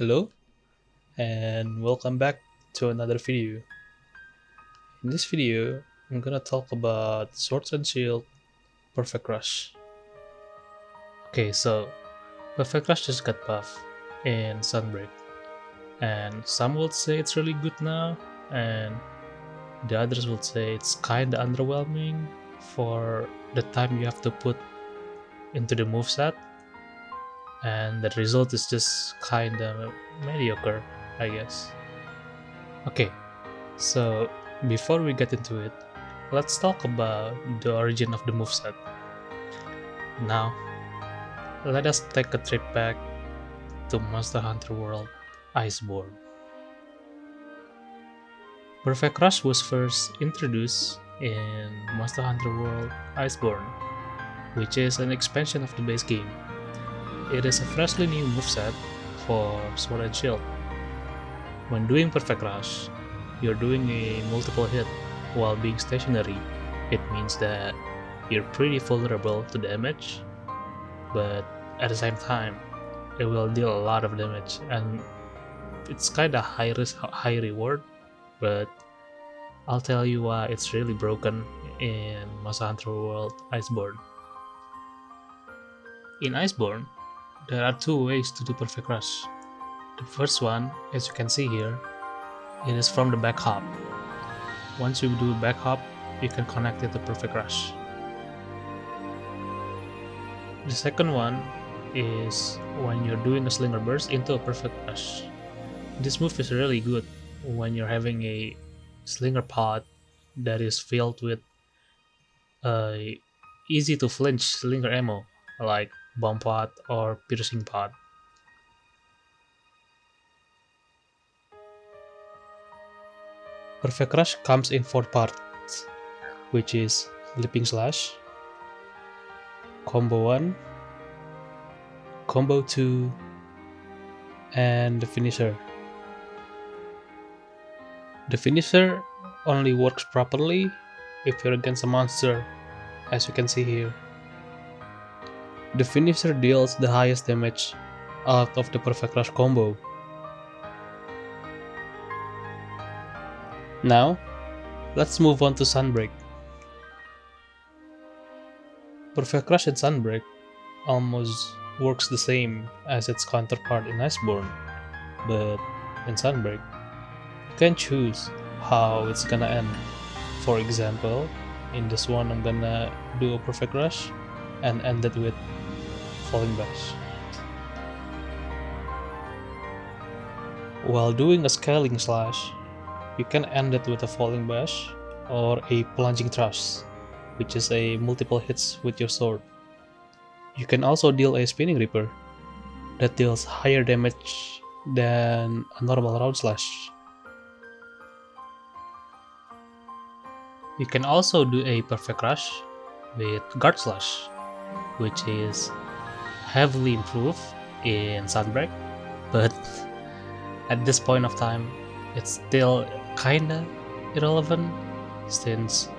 Hello and welcome back to another video. In this video, I'm gonna talk about Swords and Shield Perfect Rush. Okay, so Perfect Rush just got buffed in Sunbreak, and some would say it's really good now, and the others would say it's kinda underwhelming for the time you have to put into the moveset, and the result is just kinda mediocre, I guess. Okay, so before we get into it, let's talk about the origin of the moveset. Now, let us take a trip back to Monster Hunter World Iceborne. Perfect Rush was first introduced in Monster Hunter World Iceborne, which is an expansion of the base game. It is a freshly new moveset for Sword and Shield. When doing Perfect Rush, you're doing a multiple hit while being stationary. It means that you're pretty vulnerable to damage, but at the same time, it will deal a lot of damage, and it's kinda high risk, high reward. But I'll tell you why it's really broken in Monster Hunter World Iceborne. In Iceborne, there are two ways to do Perfect Rush. The first one, as you can see here, it is from the back hop. Once you do back hop, you can connect it to Perfect Rush. The second one is when you're doing a Slinger Burst into a Perfect Rush. This move is really good when you're having a Slinger pod that is filled with easy to flinch Slinger ammo like Bomb Pod or Piercing Pod. Perfect Rush comes in 4 parts, which is Leaping Slash, Combo 1, Combo 2, and the finisher. The finisher only works properly if you're against a monster, as you can see here. The finisher deals the highest damage out of the Perfect Rush combo. Now, let's move on to Sunbreak. Perfect Rush and Sunbreak almost works the same as its counterpart in Iceborne, but in Sunbreak, you can choose how it's gonna end. For example, in this one I'm gonna do a Perfect Rush and end it with Falling Bash. While doing a Scaling Slash, you can end it with a Falling Bash or a Plunging Thrust, which is a multiple hits with your sword. You can also deal a Spinning Reaper that deals higher damage than a normal round slash. You can also do a Perfect Rush with Guard Slash, which is heavily improved in Sunbreak, but at this point of time, it's still kinda irrelevant since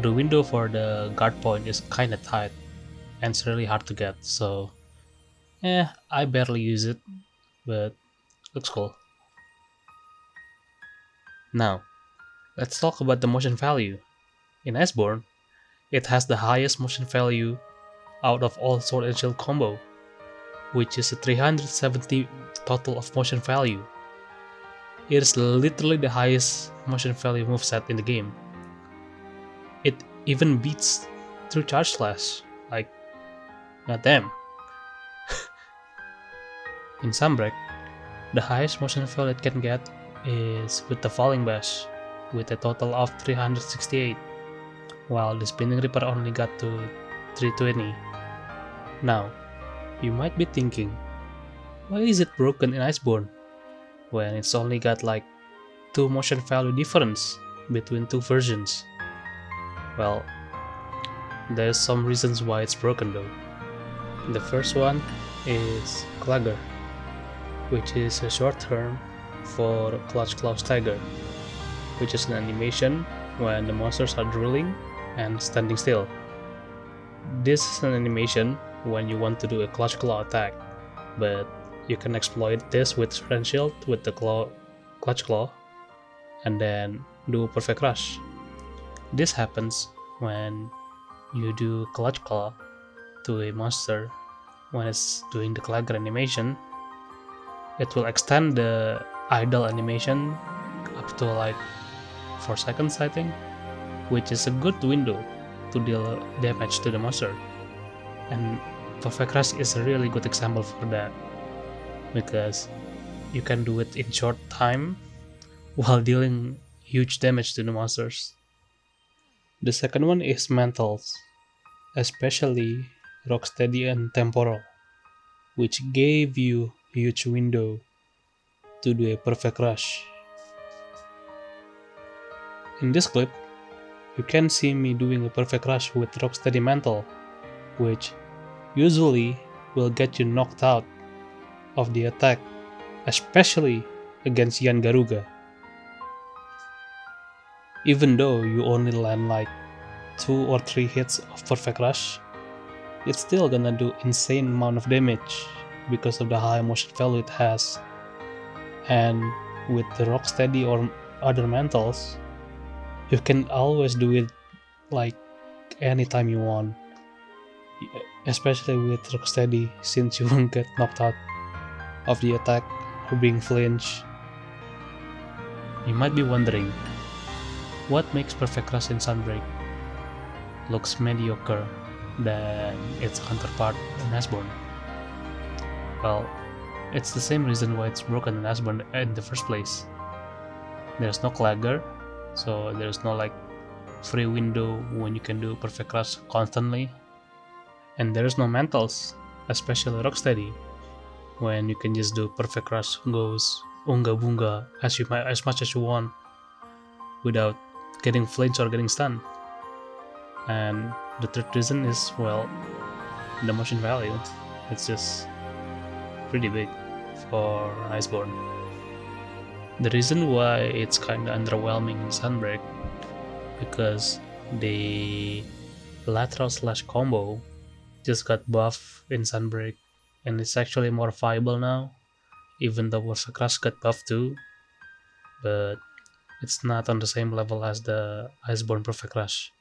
the window for the guard point is kinda tight and it's really hard to get, so I barely use it, but looks cool. Now, let's talk about the motion value. In Iceborne, it has the highest motion value out of all Sword and Shield combo, which is a 370 total of motion value. It is literally the highest motion value moveset in the game. It even beats True Charge Slash, like, goddamn. In Sunbreak, the highest motion value it can get is with the Falling Bash, with a total of 368, while the Spinning Reaper only got to 320. Now, you might be thinking, why is it broken in Iceborne when it's only got like 2 motion value difference between 2 versions? Well, there's some reasons why it's broken though. The first one is Clagger, which is a short term for Clutch Claw Stagger, which is an animation when the monsters are drooling and standing still. This is an animation when you want to do a Clutch Claw attack, but you can exploit this with Sword and Shield with the Clutch Claw, and then do Perfect Rush. This happens when you do Clutch Claw to a monster when it's doing the Clagger animation. It will extend the idle animation up to like 4 seconds, I think, which is a good window to deal damage to the monster. And Perfect Rush is a really good example for that, because you can do it in short time while dealing huge damage to the monsters. The second one is Mentals, especially Rocksteady and Temporal, which gave you huge window to do a Perfect Rush. In this clip, you can see me doing a Perfect Rush with Rocksteady Mental, which usually will get you knocked out of the attack, especially against Yan Garuga. Even though you only land like 2 or 3 hits of Perfect Rush, it's still gonna do insane amount of damage because of the high motion value it has. And with the Rocksteady or other mentals, you can always do it like anytime you want, especially with Rocksteady, since you won't get knocked out of the attack or being flinched. You might be wondering, what makes Perfect Rush in Sunbreak looks mediocre than its counterpart in Iceborne? Well, it's the same reason why it's broken in Iceborne in the first place. There's no Clagger, so there's no like free window when you can do Perfect Rush constantly. And there's no mentals, especially Rocksteady, when you can just do Perfect Rush goes unga bunga as much as you want without getting flinched or getting stunned. And the third reason is, well, the motion value. It's just pretty big for Iceborne. The reason why it's kinda underwhelming in Sunbreak, because the lateral slash combo just got buffed in Sunbreak, and it's actually more viable now, even though Perfect Rush got buffed too, but it's not on the same level as the Iceborne Perfect Rush.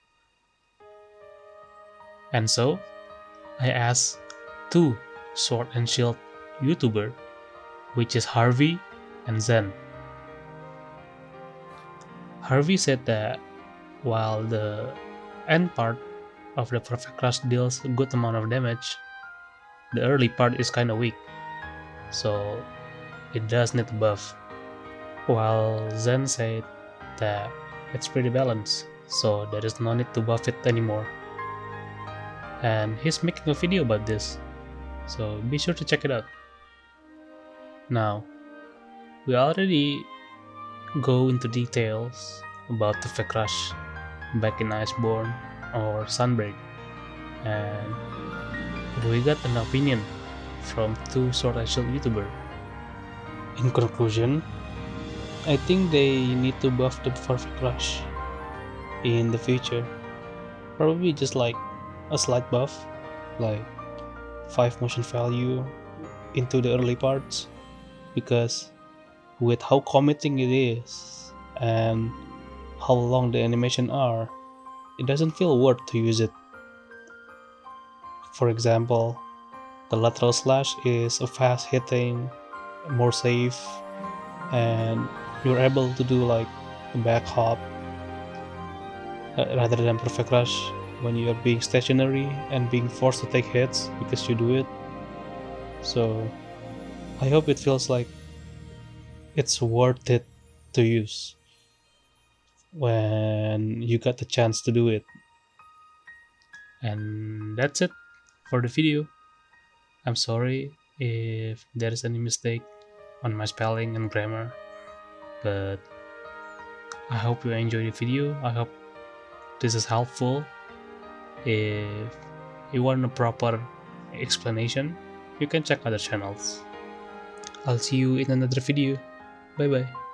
And so, I asked 2 Sword and Shield YouTuber, which is Harvey and Zen. Harvey said that while the end part of the Perfect Rush deals a good amount of damage, the early part is kinda weak, so it does need a buff. While Zen said that it's pretty balanced, so there is no need to buff it anymore. And he's making a video about this, so be sure to check it out. Now, we already go into details about the Perfect Rush back in Iceborne or Sunbreak, and we got an opinion from 2 Sword and Shield YouTuber. In conclusion, I think they need to buff the Perfect Rush in the future. Probably just like a slight buff, like 5 motion value into the early parts, because with how committing it is and how long the animation are, it doesn't feel worth to use it. For example, the lateral slash is a fast hitting, more safe, and you're able to do like a back hop rather than Perfect Rush when you are being stationary and being forced to take hits because you do it. So I hope it feels like it's worth it to use when you got the chance to do it. And that's it for the video. I'm sorry if there is any mistake on my spelling and grammar, but I hope you enjoy the video. I hope this is helpful. If you want a proper explanation, you can check other channels. I'll see you in another video. Bye bye.